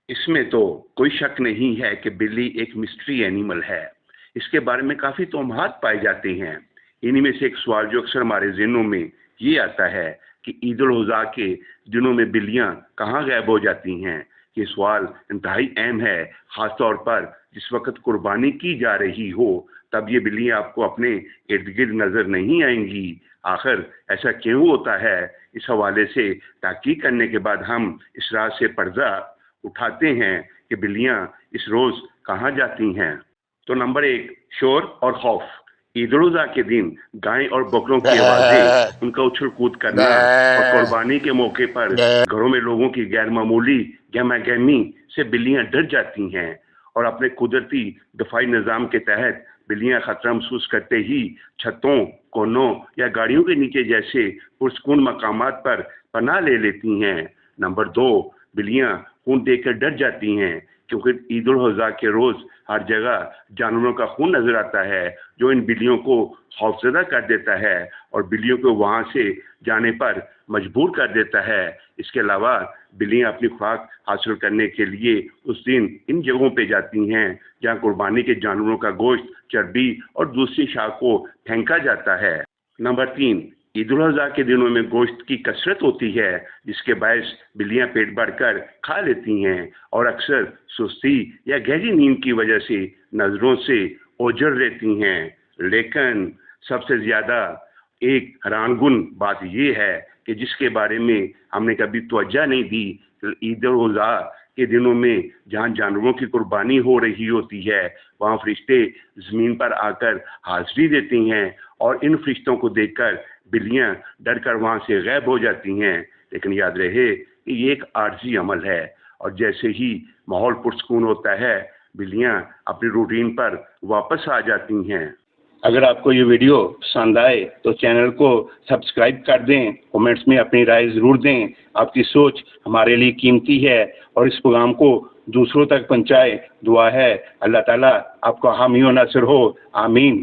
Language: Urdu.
اس میں تو کوئی شک نہیں ہے کہ بلی ایک مسٹری اینیمل ہے۔ اس کے بارے میں کافی توہمات پائے جاتے ہیں۔ انہی میں سے ایک سوال جو اکثر ہمارے ذہنوں میں یہ آتا ہے کہ عید الاضحیٰ کے دنوں میں بلیاں کہاں غائب ہو جاتی ہیں۔ یہ سوال انتہائی اہم ہے، خاص طور پر جس وقت قربانی کی جا رہی ہو، تب یہ بلیاں آپ کو اپنے ارد گرد نظر نہیں آئیں گی۔ آخر ایسا کیوں ہوتا ہے؟ اس حوالے سے تحقیق کرنے کے بعد ہم اس راز سے پردہ اٹھاتے ہیں کہ بلیاں اس روز کہاں جاتی ہیں۔ تو نمبر 1، شور اور خوف۔ عید الاضحیٰ کے دن گائے اور بکروں کی آوازیں، ان کا اچھل کود کرنا اور قربانی کے موقع پر گھروں میں لوگوں کی غیر معمولی گہما گہمی سے بلیاں ڈر جاتی ہیں، اور اپنے قدرتی دفاعی نظام کے تحت بلیاں خطرہ محسوس کرتے ہی چھتوں، کونوں یا گاڑیوں کے نیچے جیسے پرسکون مقامات پر پناہ لے لیتی ہیں۔ نمبر 2، بلیاں خون دیکھ کر ڈر جاتی ہیں، کیونکہ عید الاضحیٰ کے روز ہر جگہ جانوروں کا خون نظر آتا ہے، جو ان بلیوں کو خوفزدہ کر دیتا ہے اور بلیوں کو وہاں سے جانے پر مجبور کر دیتا ہے۔ اس کے علاوہ بلیاں اپنی خوراک حاصل کرنے کے لیے اس دن ان جگہوں پہ جاتی ہیں جہاں قربانی کے جانوروں کا گوشت، چربی اور دوسری شاخ کو پھینکا جاتا ہے۔ نمبر 3، عید الاضحیٰ کے دنوں میں گوشت کی کثرت ہوتی ہے، جس کے باعث بلیاں پیٹ بھر کر کھا لیتی ہیں اور اکثر سستی یا گہری نیند کی وجہ سے نظروں سے اوجھل رہتی ہیں۔ لیکن سب سے زیادہ ایک حیران کن بات یہ ہے کہ جس کے بارے میں ہم نے کبھی توجہ نہیں دی، کہ عید الاضحیٰ کے دنوں میں جہاں جانوروں کی قربانی ہو رہی ہوتی ہے، وہاں فرشتے زمین پر آ کر حاضری دیتے ہیں، اور ان فرشتوں کو دیکھ کر بلیاں ڈر کر وہاں سے غائب ہو جاتی ہیں۔ لیکن یاد رہے کہ یہ ایک عارضی عمل ہے، اور جیسے ہی ماحول پرسکون ہوتا ہے، بلیاں اپنی روٹین پر واپس آ جاتی ہیں۔ اگر آپ کو یہ ویڈیو پسند آئے تو چینل کو سبسکرائب کر دیں، کومنٹس میں اپنی رائے ضرور دیں۔ آپ کی سوچ ہمارے لیے قیمتی ہے، اور اس پیغام کو دوسروں تک پہنچائے۔ دعا ہے اللہ تعالیٰ آپ کو حامی و ناصر ہو، آمین۔